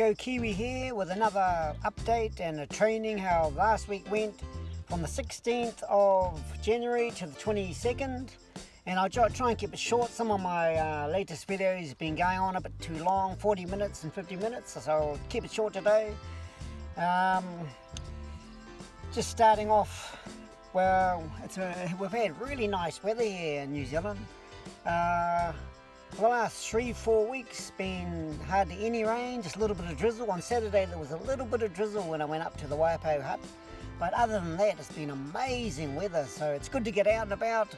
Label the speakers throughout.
Speaker 1: Go Kiwi here with another update and a training how last week went from the 16th of January to the 22nd, and I'll try and keep it short. Some of my latest videos have been going on a bit too long, 40 minutes and 50 minutes, so I'll keep it short today. Just starting off, well, we've had really nice weather here in New Zealand. For the last 3-4 weeks, been hardly any rain, just a little bit of drizzle. On Saturday there was a little bit of drizzle when I went up to the waiopehu Hutt, but other than that it's been amazing weather, so it's good to get out and about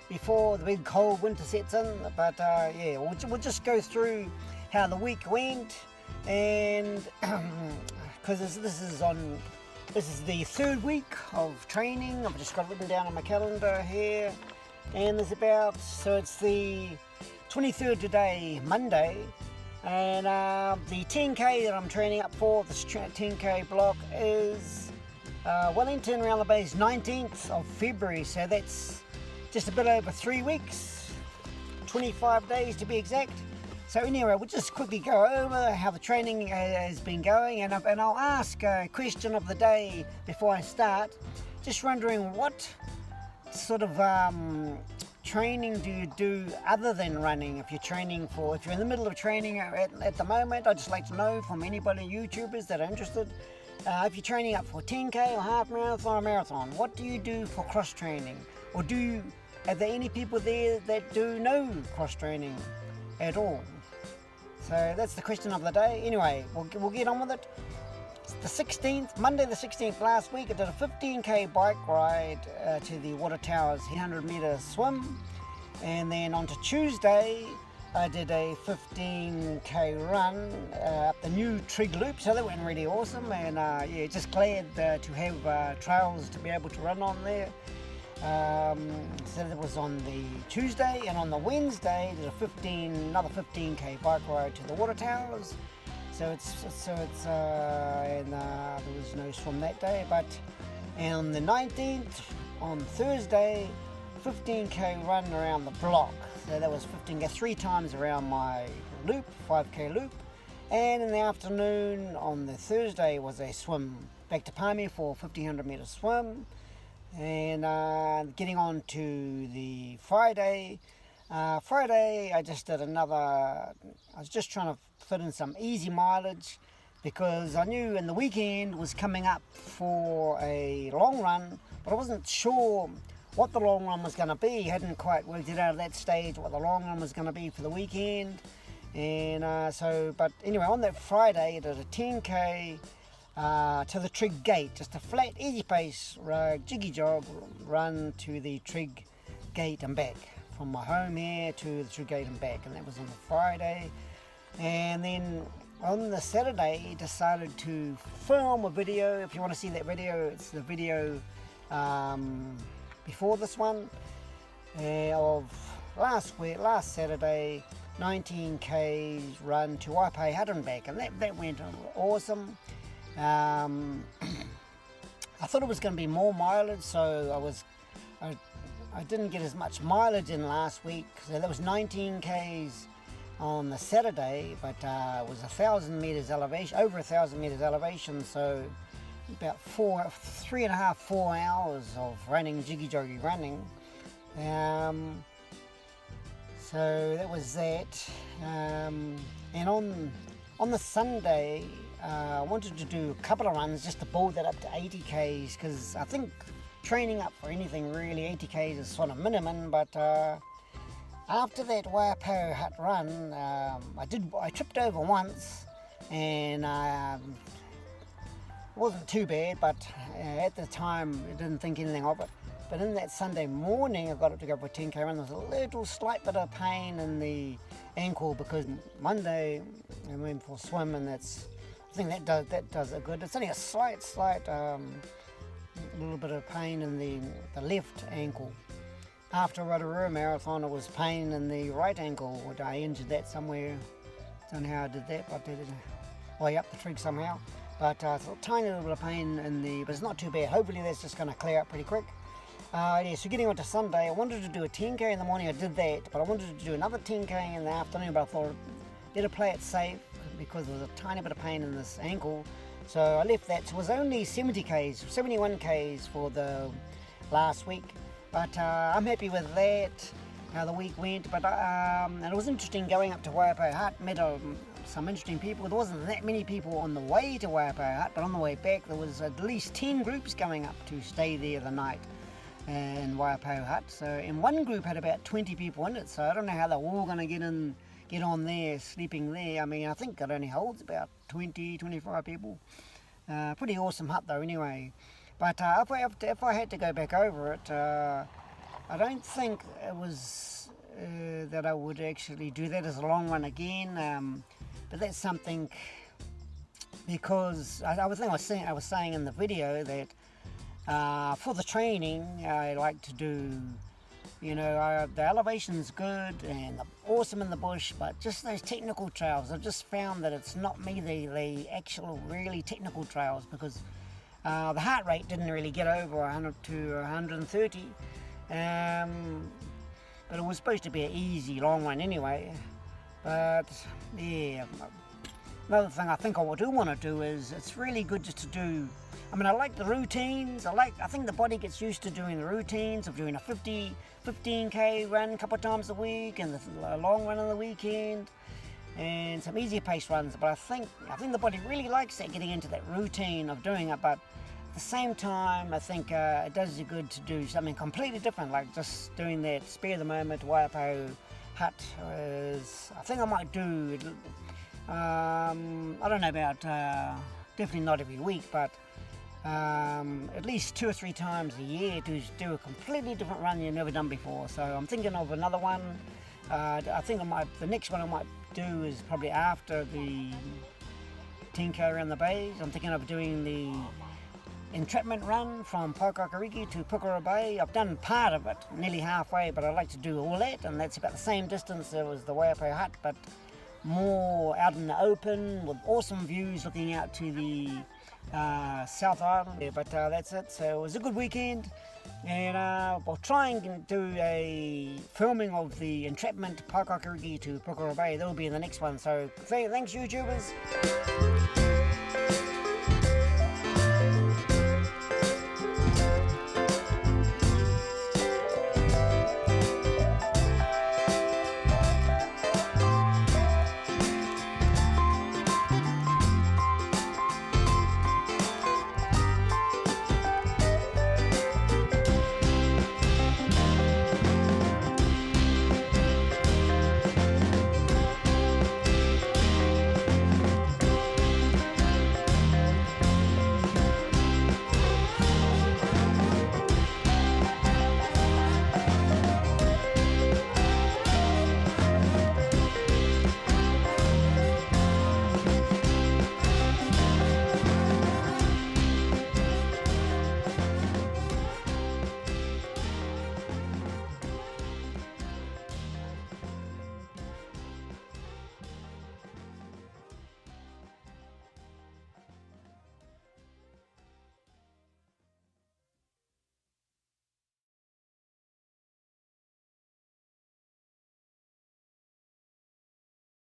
Speaker 1: before the big cold winter sets in. But yeah, we'll just go through how the week went, and because this is the third week of training. I've just got it written down on my calendar here, and it's the 23rd today, Monday, and the 10k that I'm training up for, this 10k block, is Wellington around the base, 19th of February, so that's just a bit over 3 weeks, 25 days to be exact. So anyway, we'll just quickly go over how the training has been going, and I'll ask a question of the day before I start. Just wondering, what sort of training do you do other than running? If you're in the middle of training at the moment, I'd just like to know from anybody, YouTubers that are interested, if you're training up for 10k or half marathon or marathon, what do you do for cross training? Or are there any people there that do no cross training at all? So that's the question of the day. Anyway, we'll get on with it. It's the 16th, Monday the 16th last week. I did a 15k bike ride to the water towers, 100-meter swim, and then on to Tuesday I did a 15k run up the new Trig Loop, so that went really awesome. And yeah, just glad to have trails to be able to run on there. So that was on the Tuesday, and on the Wednesday I did another 15k bike ride to the water towers. So and there was no swim that day, and on the 19th, on Thursday, 15k run around the block. So that was 15k, 3 times around my loop, 5k loop. And in the afternoon on the Thursday was a swim back to Palmy for 1500 meter swim. And getting on to the Friday, I just did I was just trying to fit in some easy mileage, because I knew in the weekend was coming up for a long run, but I wasn't sure what the long run was going to be. Hadn't quite worked it out at that stage what the long run was going to be for the weekend. And but anyway, on that Friday I did a 10k to the Trig Gate, just a flat, easy pace, jiggy jog run to the Trig Gate and back, from my home here to the Trig Gate and back, and that was on the Friday. And then on the Saturday decided to film a video. If you want to see that video, it's the video before this one, of last Saturday, 19k's run to waiopehu Hutt and back, and that went awesome. I thought it was going to be more mileage, so I didn't get as much mileage in last week. So that was 19k's on the Saturday, but it was 1,000 meters elevation, over 1,000 meters elevation, so about 3.5-4 hours of running, jiggy joggy running. So that was that. And on the Sunday, I wanted to do a couple of runs just to build that up to 80k's, because I think training up for anything really, 80k's is sort of minimum. But after that waiopehu Hutt run, I tripped over once, and it wasn't too bad, but at the time I didn't think anything of it. But in that Sunday morning, I got up to go for a 10k run. There was a slight bit of pain in the ankle, because Monday I went for a swim, and I think that does it good. It's only a slight little bit of pain in the left ankle. After Rotorua Marathon, it was pain in the right ankle. I injured that somewhere. Don't know how I did that, but I did it way up the trig somehow. But it's a tiny little bit of pain but it's not too bad. Hopefully that's just going to clear up pretty quick. Yeah, so getting on to Sunday, I wanted to do a 10k in the morning. I did that, but I wanted to do another 10k in the afternoon, but I thought better play it safe, because there was a tiny bit of pain in this ankle. So I left that. So it was only 71 Ks for the last week. But I'm happy with that, how the week went. But and it was interesting going up to Waiopehu Hutt, met some interesting people. There wasn't that many people on the way to Waiopehu Hutt, but on the way back there was at least 10 groups going up to stay there the night in Waiopehu Hutt. So, and one group had about 20 people in it, so I don't know how they're all going to get on there, sleeping there. I mean, I think it only holds about 25 people. Pretty awesome hut though anyway. But if I had to go back over it, I don't think it was that I would actually do that as a long run again. But that's something, because I was saying in the video that for the training I like to do, the elevation's good and awesome in the bush, but just those technical trails, I've just found that it's not me, the actual really technical trails, because the heart rate didn't really get over 100 to 130, but it was supposed to be an easy long run anyway. But yeah, another thing I think I do want to do is, it's really good just to do, I mean, I like the routines. I think the body gets used to doing the routines of doing a 15k run a couple of times a week, and a long run on the weekend, and some easier pace runs. But I think the body really likes that, getting into that routine of doing it. But at the same time, I think it does you good to do something completely different, like just doing that spare the moment Waiopehu Hutt. I think I might do, I don't know about, definitely not every week, but at least 2 or 3 times a year to do a completely different run you've never done before. So I'm thinking of another one. I think the next one I might do is probably after the 10k around the bays. I'm thinking of doing the entrapment run from Paikakariki to Pukera Bay. I've done part of it, nearly halfway, but I'd like to do all that, and that's about the same distance as the Waiopehu Hutt, but more out in the open with awesome views looking out to the South Island. Yeah, but that's it. So it was a good weekend, and we'll try and do a filming of the entrapment Paikakariki to Pukera Bay. That'll be in the next one. So thanks YouTubers.